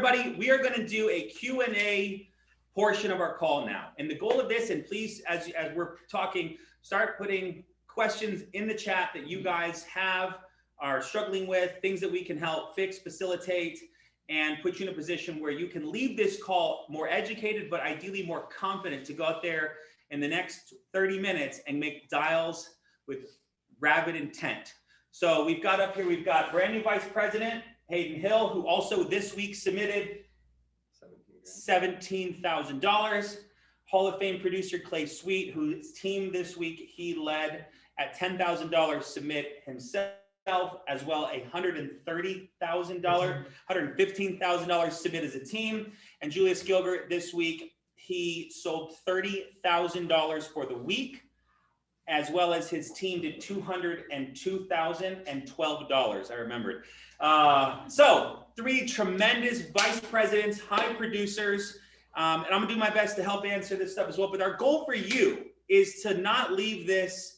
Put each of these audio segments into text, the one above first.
Everybody, we are going to do a Q&A portion of our call now. And the goal of this, and please, as we're talking, start putting questions in the chat that you guys are struggling with, things that we can help fix, facilitate, and put you in a position where you can leave this call more educated, but ideally more confident to go out there in the next 30 minutes and make dials with rabid intent. So we've got up here, we've got brand new Vice President, Hayden Hill, who also this week submitted $17,000. Hall of Fame producer Clay Sweet, whose team this week he led at $10,000 submit himself, as well $130,000, $115,000 submit as a team. And Julius Gilbert this week, he sold $30,000 for the week, as well as his team did $202,012. I remembered. So 3 tremendous vice presidents, high producers, and I'm gonna do my best to help answer this stuff as well. But our goal for you is to not leave this,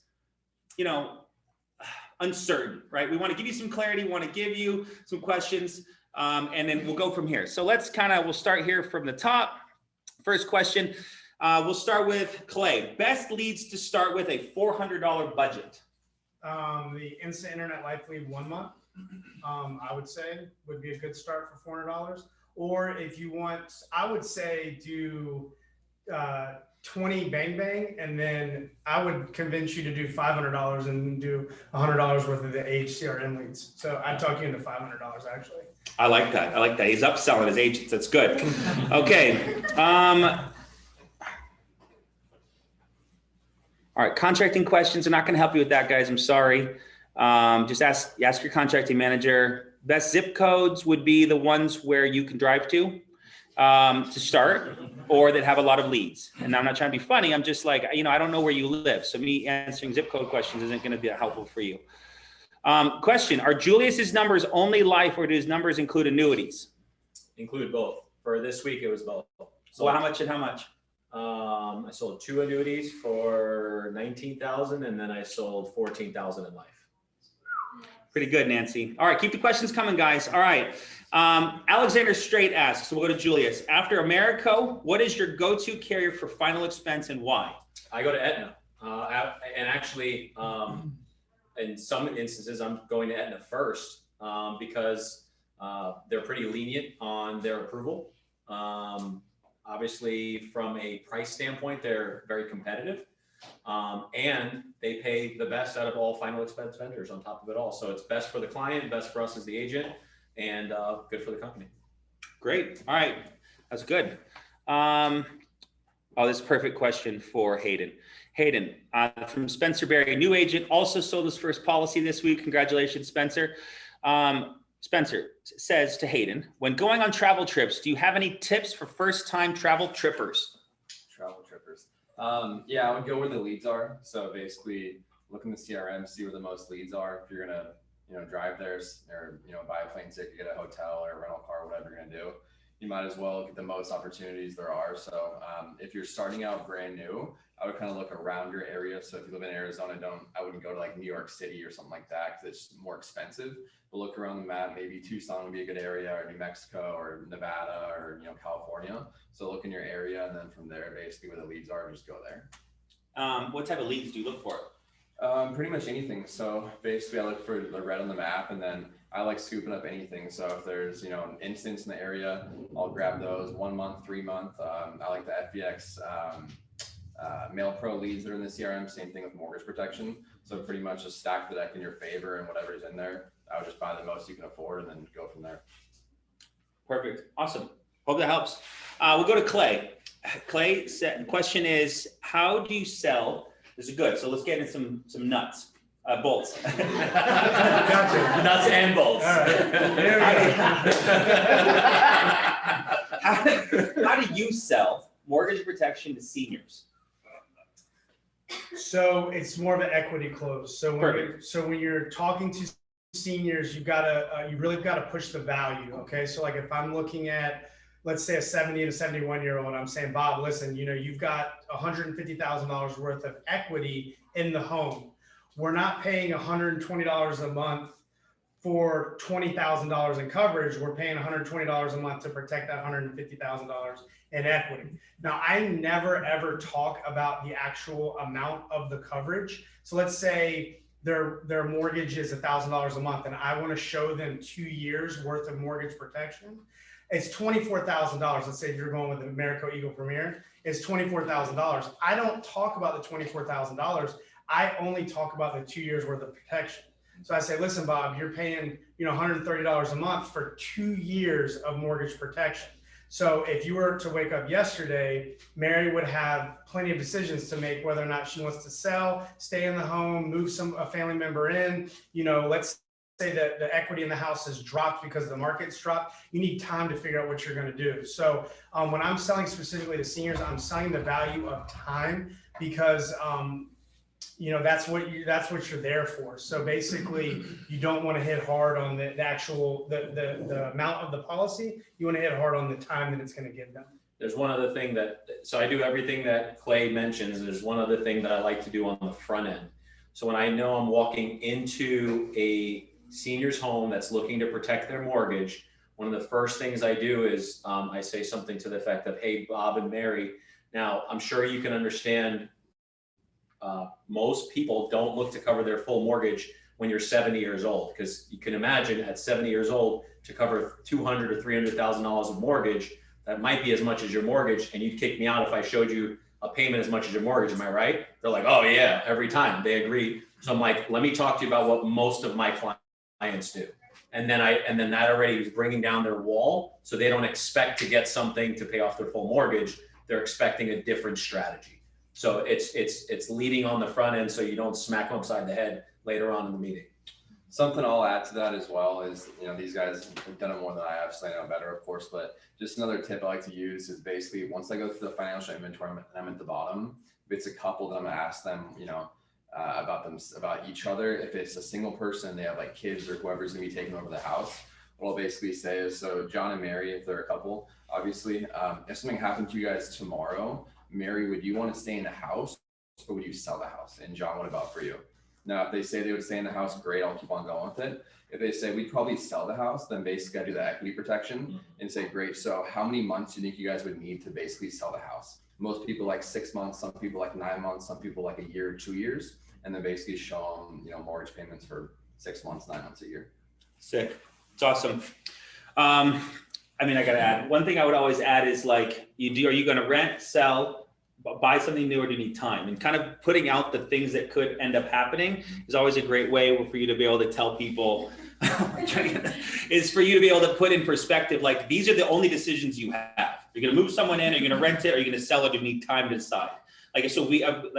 uncertain, right? We want to give you some clarity. We want to give you some questions, and then we'll go from here. So we'll start here from the top. First question. We'll start with Clay. Best leads to start with a $400 budget. The Instant Internet Life Lead 1 month, I would say would be a good start for $400. Or if you want, I would say do 20 Bang Bang, and then I would convince you to do $500 and do $100 worth of the HCRM leads. So I'd talk you into $500 actually. I like that. I like that. He's upselling his agents. That's good. Okay. All right, contracting questions. I'm not going to help you with that, guys. I'm sorry. Just ask your contracting manager. Best zip codes would be the ones where you can drive to start, or that have a lot of leads. And I'm not trying to be funny. I'm just like, I don't know where you live. So me answering zip code questions isn't going to be helpful for you. Question, are Julius's numbers only life, or do his numbers include annuities? Include both. For this week, it was both. So how much and how much? I sold 2 annuities for $19,000, and then I sold $14,000 in life. Pretty good, Nancy. All right, keep the questions coming, guys. All right. Alexander Straight asks, so we'll go to Julius. After Americo, what is your go-to carrier for final expense and why? I go to Aetna. And actually, in some instances, I'm going to Aetna first because they're pretty lenient on their approval. Obviously, from a price standpoint, they're very competitive, and they pay the best out of all final expense vendors on top of it all. So it's best for the client, best for us as the agent, and good for the company. Great. All right. That's good. Oh, this is a perfect question for Hayden. Hayden, from Spencer Berry, new agent, also sold his first policy this week. Congratulations, Spencer. Spencer says to Hayden, when going on travel trips, do you have any tips for first-time travel trippers? Travel trippers. Yeah, I would go where the leads are. So basically look in the CRM, see where the most leads are. If you're going to, drive there or, buy a plane ticket, get a hotel or a rental car, whatever you're going to do, you might as well get the most opportunities there are. So if you're starting out brand new, I would kind of look around your area. So if you live in Arizona, I wouldn't go to like New York City or something like that because it's more expensive. But look around the map. Maybe Tucson would be a good area, or New Mexico, or Nevada, or California. So look in your area, and then from there, basically where the leads are, just go there. What type of leads do you look for? Pretty much anything. So basically, I look for the red on the map, and then I like scooping up anything. So if there's an instance in the area, I'll grab those 1 month, 3 month. I like the FBX. Mail Pro leads that are in the CRM, same thing with mortgage protection. So pretty much just stack the deck in your favor, and whatever's in there, I would just buy the most you can afford and then go from there. Perfect. Awesome. Hope that helps. We'll go to Clay. Clay, question is, how do you sell? This is good. So let's get into some nuts, bolts. Gotcha. Nuts and bolts. All right. How do you sell mortgage protection to seniors? So it's more of an equity close. So when you're talking to seniors, you really gotta push the value. Okay. So like if I'm looking at, let's say a 70 and a 71-year-old, I'm saying, Bob, listen, you've got $150,000 worth of equity in the home. We're not paying $120 a month for $20,000 in coverage, we're paying $120 a month to protect that $150,000 in equity. Now, I never ever talk about the actual amount of the coverage. So let's say their mortgage is $1,000 a month, and I want to show them 2 years worth of mortgage protection. It's $24,000. Let's say if you're going with the Americo Eagle Premier, it's $24,000. I don't talk about the $24,000. I only talk about the 2 years worth of protection. So I say, listen, Bob, you're paying, $130 a month for 2 years of mortgage protection. So if you were to wake up yesterday, Mary would have plenty of decisions to make whether or not she wants to sell, stay in the home, move a family member in. Let's say that the equity in the house has dropped because the market's dropped. You need time to figure out what you're going to do. So when I'm selling specifically to seniors, I'm selling the value of time because that's what you're there for. So basically, you don't want to hit hard on the actual the amount of the policy. You want to hit hard on the time that it's going to give them. There's one other thing so I do everything that Clay mentions. There's one other thing that I like to do on the front end. So when I know I'm walking into a senior's home that's looking to protect their mortgage, one of the first things I do is I say something to the effect of, hey, Bob and Mary, now I'm sure you can understand most people don't look to cover their full mortgage when you're 70 years old, because you can imagine at 70 years old to cover $200,000 or $300,000 of mortgage, that might be as much as your mortgage, and you'd kick me out if I showed you a payment as much as your mortgage. Am I right? They're like, oh yeah, every time. They agree. So I'm like, let me talk to you about what most of my clients do, and then that already is bringing down their wall, so they don't expect to get something to pay off their full mortgage. They're expecting a different strategy. So it's leading on the front end, so you don't smack them upside the head later on in the meeting. Something I'll add to that as well is, these guys have done it more than I have, so I know better, of course, but just another tip I like to use is basically once I go through the financial inventory and I'm at the bottom, if it's a couple, then I'm gonna ask them, about each other. If it's a single person, they have like kids or whoever's gonna be taking over the house, what I'll basically say is, so John and Mary, if they're a couple, obviously, if something happened to you guys tomorrow, Mary, would you want to stay in the house or would you sell the house? And John, what about for you? Now, if they say they would stay in the house, great, I'll keep on going with it. If they say we'd probably sell the house, then basically I do the equity protection and say, great, so how many months do you think you guys would need to basically sell the house? Most people like 6 months, some people like 9 months, some people like a year or 2 years, and then basically show them, mortgage payments for 6 months, 9 months, a year. Sick. It's awesome. I gotta add, one thing I would always add is like, are you gonna rent, sell, buy something new, or do you need time? And kind of putting out the things that could end up happening is always a great way for you to be able to tell people, is for you to be able to put in perspective, like, these are the only decisions you have. You're gonna move someone in, or you're gonna rent it, or you're gonna sell it, or you need time to decide. Like, so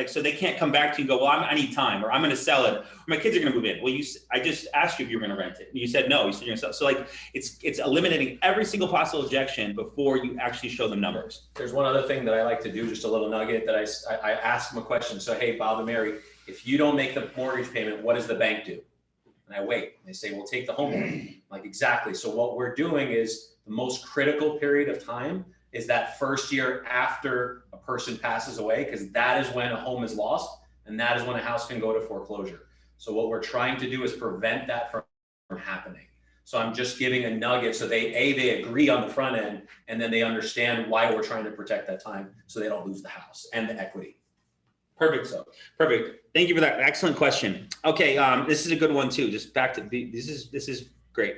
so they can't come back to you and go, well, I need time, or I'm going to sell it, or my kids are going to move in. Well, I just asked you if you were going to rent it. And you said no. You said you're going to sell. So like, it's eliminating every single possible objection before you actually show them numbers. There's one other thing that I like to do, just a little nugget that I ask them a question. So, hey, Bob and Mary, if you don't make the mortgage payment, what does the bank do? And I wait. And they say, well, take the home loan. Like, exactly. So what we're doing is the most critical period of time is that first year after a person passes away, because that is when a home is lost, and that is when a house can go to foreclosure. So what we're trying to do is prevent that from happening. So I'm just giving a nugget so they agree on the front end, and then they understand why we're trying to protect that time so they don't lose the house and the equity. Perfect. So perfect. Thank you for that. Excellent question. Okay, this is a good one too. Just back to this is great.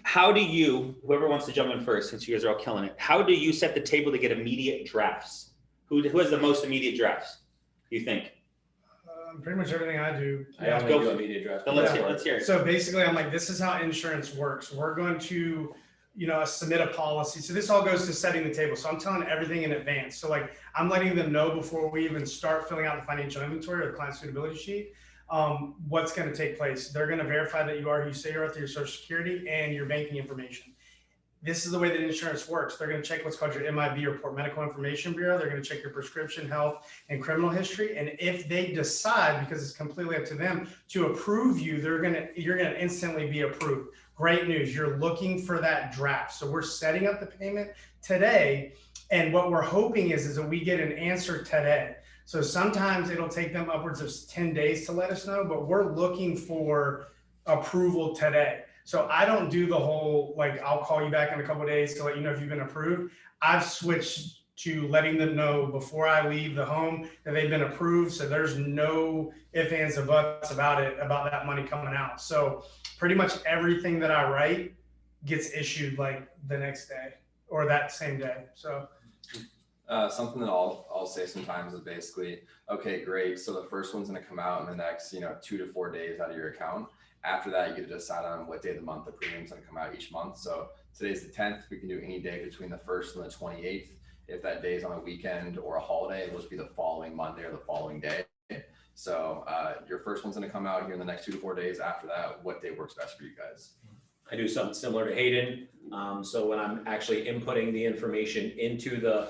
How do you, whoever wants to jump in first, since you guys are all killing it, how do you set the table to get immediate drafts? Who has the most immediate drafts, do you think? Pretty much everything I do. I only do immediate drafts. Then let's hear it. So basically, I'm like, this is how insurance works. We're going to, submit a policy. So this all goes to setting the table. So I'm telling everything in advance. So like, I'm letting them know before we even start filling out the financial inventory or the client suitability sheet, what's going to take place. They're going to verify that you are who you say you're with your social security and your banking information. This is the way that insurance works. They're going to check what's called your MIB report, Medical Information Bureau. They're going to check your prescription, health, and criminal history. And if they decide, because it's completely up to them, to approve you, you're going to instantly be approved. Great news. You're looking for that draft. So we're setting up the payment today. And what we're hoping is that we get an answer today. So sometimes it'll take them upwards of 10 days to let us know, but we're looking for approval today. So I don't do the whole, like, I'll call you back in a couple of days to let you know if you've been approved. I've switched to letting them know before I leave the home that they've been approved. So there's no ifs, ands, or buts about it, about that money coming out. So pretty much everything that I write gets issued like the next day or that same day. So something that I'll say sometimes is basically, okay, great. So the first one's going to come out in the next, 2 to 4 days out of your account. After that, you get to decide on what day of the month the premium's going to come out each month. So today's the 10th. We can do any day between the 1st and the 28th. If that day is on a weekend or a holiday, it'll just be the following Monday or the following day. So your first one's going to come out here in the next 2 to 4 days. After that, what day works best for you guys? I do something similar to Hayden. So when I'm actually inputting the information into the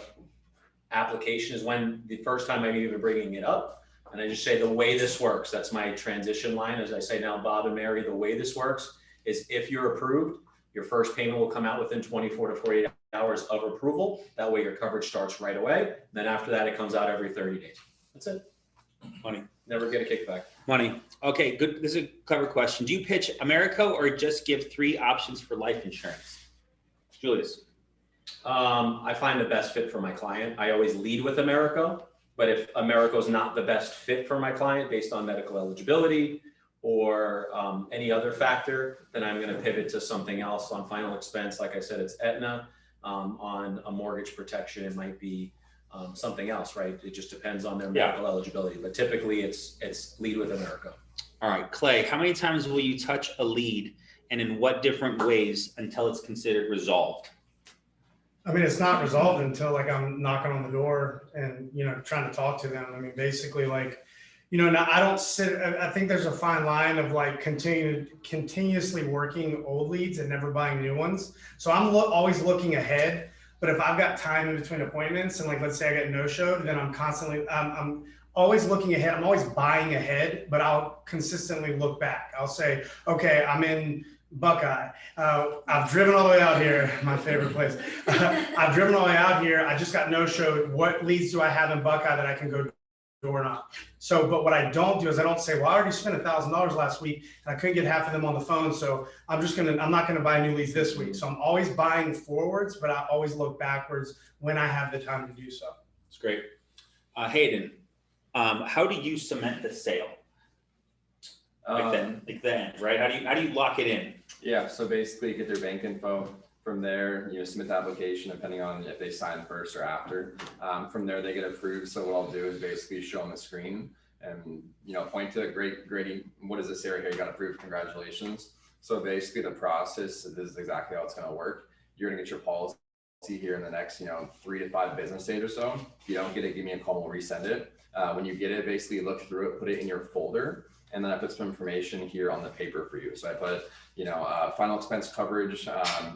application is when the first time I'm even bringing it up. And I just say the way this works, that's my transition line. As I say now, Bob and Mary, the way this works is if you're approved, your first payment will come out within 24 to 48 hours of approval. That way your coverage starts right away. Then after that, it comes out every 30 days. That's it. Money. Never get a kickback. Money. Okay, good. This is a clever question. Do you pitch Americo or just give 3 options for life insurance? Julius. I find the best fit for my client. I always lead with Americo, but if Americo is not the best fit for my client based on medical eligibility or any other factor, then I'm going to pivot to something else on final expense. Like I said, it's Aetna. On a mortgage protection, it might be something else, right? It just depends on their medical eligibility, but typically it's lead with Americo. All right, Clay, how many times will you touch a lead and in what different ways until it's considered resolved? I mean, it's not resolved until like I'm knocking on the door and, trying to talk to them. I mean, basically like, now I don't sit, I think there's a fine line of like continuously working old leads and never buying new ones. So I'm always looking ahead, but if I've got time in between appointments and like, let's say I get no-showed, then I'm constantly, I'm always looking ahead. I'm always buying ahead, but I'll consistently look back. I'll say, okay, I'm in Buckeye. I've driven all the way out here, my favorite place. I've driven all the way out here. I just got no-showed. What leads do I have in Buckeye that I can go door knock? So, but what I don't do is I don't say, well, I already spent $1,000 last week and I couldn't get half of them on the phone. So I'm not going to buy new leads this week. So I'm always buying forwards, but I always look backwards when I have the time to do so. It's great. Hayden, how do you cement the sale? Like the end, right? How do you lock it in? Yeah, so basically get their bank info. From there, submit the application depending on if they sign first or after. From there, they get approved. So what I'll do is basically show them the screen and, point to Grady, what is this area here? You got approved, congratulations. So basically the process, this is exactly how it's gonna work. You're gonna get your policy here in the next, 3 to 5 business days or so. If you don't get it, give me a call, we'll resend it. When you get it, basically look through it, put it in your folder. And then I put some information here on the paper for you. So I put, final expense coverage,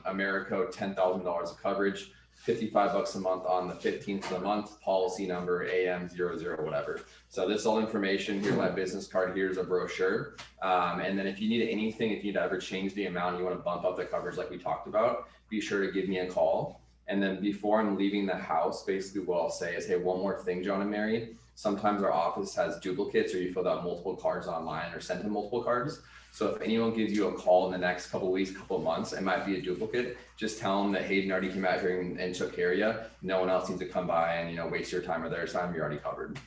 Americo, $10,000 of coverage, $55 a month on the 15th of the month, policy number AM00, whatever. So this is all information. Here's my business card. Here's a brochure. And then if you need anything, if you need to ever change the amount, you want to bump up the coverage like we talked about, be sure to give me a call. And then before I'm leaving the house, basically what I'll say is, hey, one more thing, John and Mary. Sometimes our office has duplicates or you filled out multiple cards online or sent in multiple cards. So if anyone gives you a call in the next couple of weeks, couple of months, it might be a duplicate. Just tell them that Hayden already came out here and took care of you. No one else needs to come by and, waste your time or their time. You're already covered.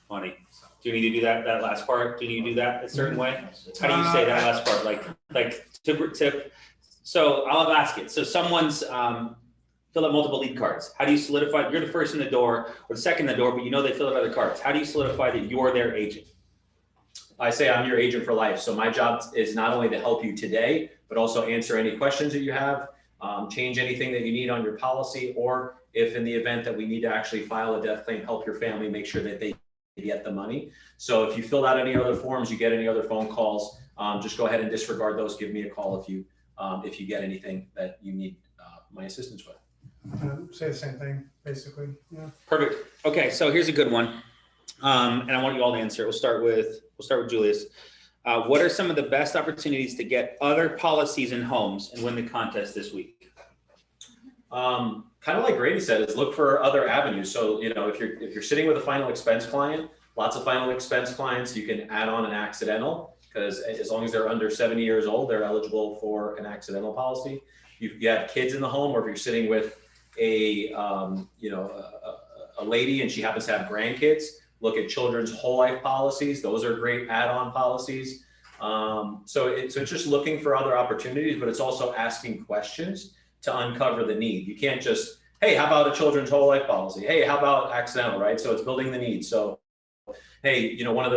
Funny. Do you need to do that last part? Do you need to do that a certain way? How do you say that last part? Like to so I'll ask it. So someone's fill out multiple lead cards. How do you solidify? You're the first in the door or the second in the door, but they fill out other cards. How do you solidify that you're their agent? I say I'm your agent for life. So my job is not only to help you today, but also answer any questions that you have, change anything that you need on your policy, or if in the event that we need to actually file a death claim, help your family make sure that they get the money. So if you fill out any other forms, you get any other phone calls, just go ahead and disregard those. Give me a call if you get anything that you need my assistance with. Say the same thing, basically. Yeah. Perfect. Okay, so here's a good one, and I want you all to answer. We'll start with Julius. What are some of the best opportunities to get other policies and homes and win the contest this week? Kind of like Grady said, is look for other avenues. So if you're sitting with a final expense client, lots of final expense clients, you can add on an accidental. because as long as they're under 70 years old, they're eligible for an accidental policy. You have kids in the home, or if you're sitting with a lady and she happens to have grandkids, look at children's whole life policies. Those are great add-on policies. So it's just looking for other opportunities, but it's also asking questions to uncover the need. You can't just, hey, how about a children's whole life policy? Hey, how about accidental, right? So it's building the need. So, hey, one of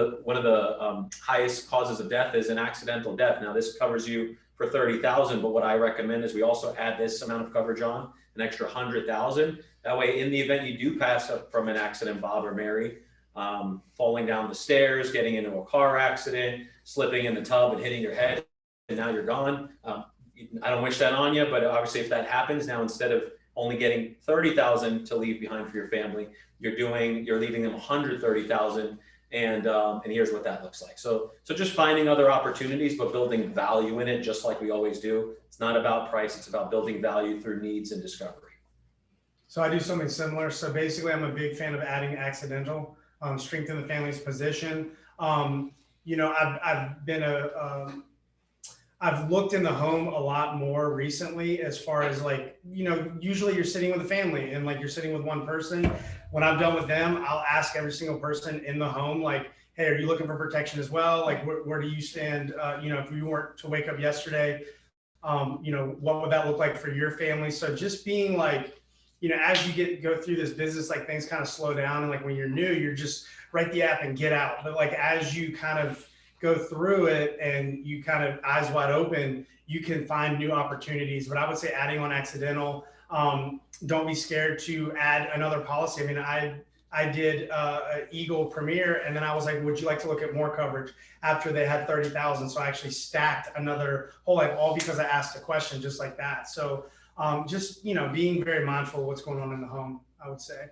the highest causes of death is an accidental death. Now this covers you for 30,000, but what I recommend is we also add this amount of coverage on, an extra 100,000. That way, in the event you do pass up from an accident, Bob or Mary, falling down the stairs, getting into a car accident, slipping in the tub and hitting your head, and now you're gone. I don't wish that on you, but obviously if that happens, now instead of only getting 30,000 to leave behind for your family, you're leaving them 130,000, and here's what that looks like. So just finding other opportunities, but building value in it, just like we always do. It's not about price, it's about building value through needs and discovery. So I do something similar. So basically, I'm a big fan of adding accidental, strengthen the family's position. I've looked in the home a lot more recently, as far as usually you're sitting with a family and you're sitting with one person. When I'm done with them, I'll ask every single person in the home, hey, are you looking for protection as well? Where do you stand? If you weren't to wake up yesterday, what would that look like for your family? So just being as you go through this business, things kind of slow down. And when you're new, you're just write the app and get out. But as you kind of go through it and you kind of eyes wide open, you can find new opportunities. But I would say adding on accidental, don't be scared to add another policy. I mean, I did Eagle Premier, and then I was like, would you like to look at more coverage after they had 30,000? So I actually stacked another whole life, all because I asked a question just like that. So just, being very mindful of what's going on in the home, I would say.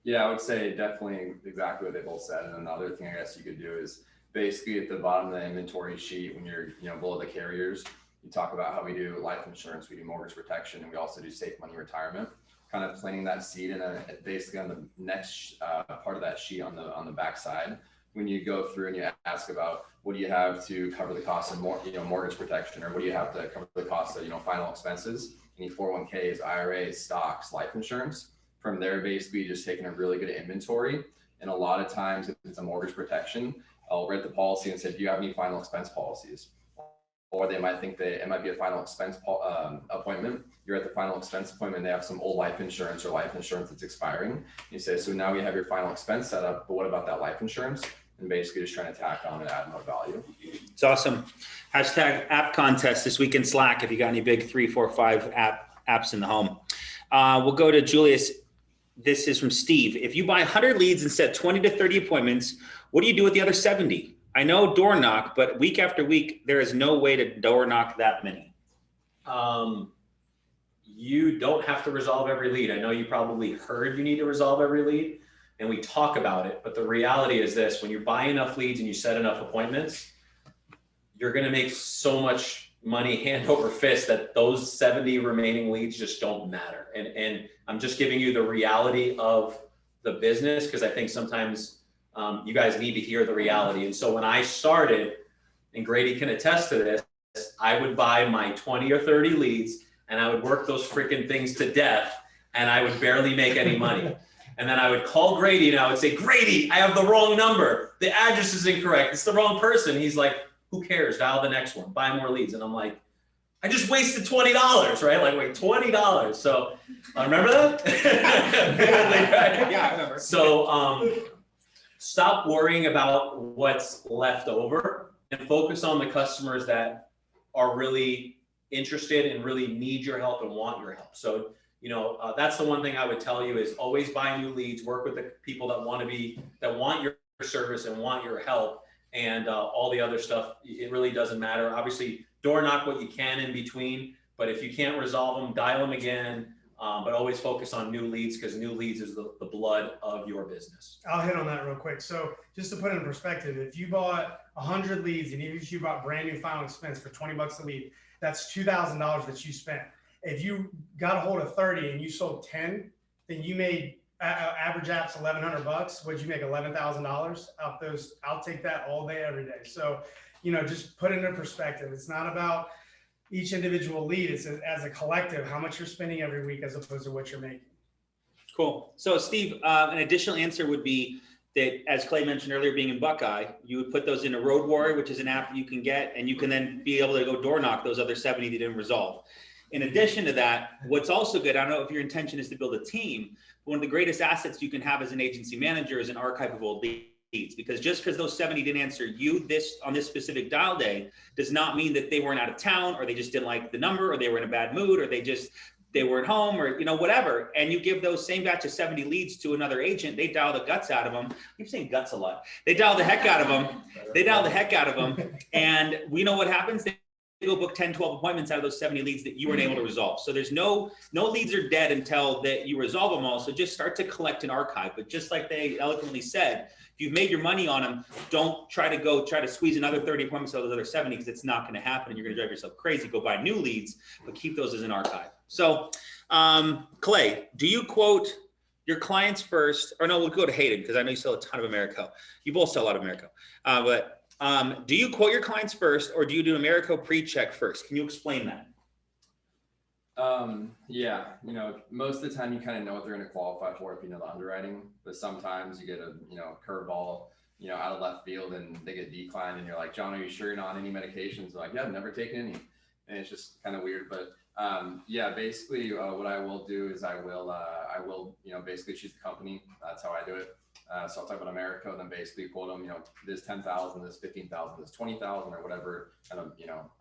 Yeah, I would say definitely exactly what they both said. And another thing I guess you could do is basically at the bottom of the inventory sheet, when you're below the carriers, you talk about how we do life insurance, we do mortgage protection, and we also do safe money retirement. Kind of planting that seed, and then basically on the next part of that sheet on the back side, when you go through and you ask about what do you have to cover the cost of mortgage protection, or what do you have to cover the cost of final expenses, any 401ks, IRAs, stocks, life insurance. From there, basically just taking a really good inventory. And a lot of times, if it's a mortgage protection, I'll read the policy and say, do you have any final expense policies? Or they might think that it might be a final expense appointment. You're at the final expense appointment, they have some old life insurance or life insurance that's expiring. You say, so now we have your final expense set up, but what about that life insurance? And basically just trying to tack on and add more value. It's awesome. Hashtag app contest this week in Slack if you got any big 3, 4, 5 apps in the home. We'll go to Julius. This is from Steve. If you buy 100 leads and set 20 to 30 appointments, what do you do with the other 70? I know door knock, but week after week, there is no way to door knock that many. You don't have to resolve every lead. I know you probably heard you need to resolve every lead, and we talk about it, but the reality is this: when you buy enough leads and you set enough appointments, you're gonna make so much money hand over fist that those 70 remaining leads just don't matter. And I'm just giving you the reality of the business, because I think sometimes you guys need to hear the reality. And so when I started, and Grady can attest to this, I would buy my 20 or 30 leads and I would work those freaking things to death, and I would barely make any money. And then I would call Grady and I would say, Grady, I have the wrong number. The address is incorrect. It's the wrong person. He's like, who cares? Dial the next one, buy more leads. And I'm like, I just wasted $20, right? Wait, $20. So remember that? Right? Yeah, I remember. So stop worrying about what's left over and focus on the customers that are really interested and really need your help and want your help. So, that's the one thing I would tell you is always buy new leads, work with the people that want your service and want your help, and all the other stuff, it really doesn't matter. Obviously, door knock what you can in between, but if you can't resolve them, dial them again, but always focus on new leads, because new leads is the blood of your business. I'll hit on that real quick. So just to put it in perspective, if you bought 100 leads, and even if you bought brand new final expense for 20 bucks a lead, that's $2,000 that you spent. If you got a hold of 30 and you sold 10, then you made average apps $1,100. Would you make $11,000 out those? I'll take that all day, every day. So, just put it into perspective. It's not about each individual lead. It's as a collective, how much you're spending every week as opposed to what you're making. Cool. So Steve, an additional answer would be that, as Clay mentioned earlier, being in Buckeye, you would put those in a Road Warrior, which is an app that you can get, and you can then be able to go door knock those other 70 that didn't resolve. In addition to that, what's also good, I don't know if your intention is to build a team, but one of the greatest assets you can have as an agency manager is an archive of old leads, because just because those 70 didn't answer you on this specific dial day does not mean that they weren't out of town, or they just didn't like the number, or they were in a bad mood, or they weren't home, or whatever. And you give those same batch of 70 leads to another agent, they dial the guts out of them. I keep saying guts a lot. They dial the heck out of them. And we know what happens. They go book 10, 12 appointments out of those 70 leads that you weren't able to resolve. So there's no leads are dead until that you resolve them all. So just start to collect an archive. But just like they eloquently said, if you've made your money on them, don't try to squeeze another 30 appointments out of those other 70, because it's not going to happen and you're going to drive yourself crazy. Go buy new leads, but keep those as an archive. So Clay, do you quote your clients first? Or no, we'll go to Hayden, because I know you sell a ton of Americo. You both sell a lot of Americo. But do you quote your clients first, or do you do Americo pre-check first? Can you explain that? Yeah, most of the time you kind of know what they're going to qualify for if you know the underwriting, but sometimes you get a, curveball, out of left field and they get declined and you're like, John, are you sure you're not on any medications? They're like, yeah, I've never taken any. And it's just kind of weird, but yeah, basically what I will do is I will basically choose the company. That's how I do it. So I'll talk about America, and then basically quote them, this 10,000, this 15,000, this 20,000, or whatever kind of,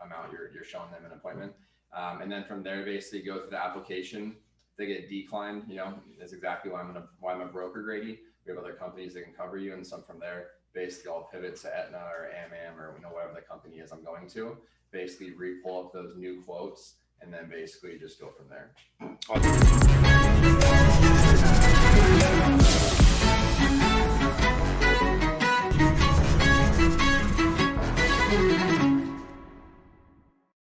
amount you're showing them an appointment. And then from there, basically go through the application. If they get declined, that's exactly why I'm a broker, Grady. We have other companies that can cover you. And so from there, basically I'll pivot to Aetna or AMAM or whatever the company is I'm going to, basically re-pull up those new quotes, and then basically just go from there. Awesome.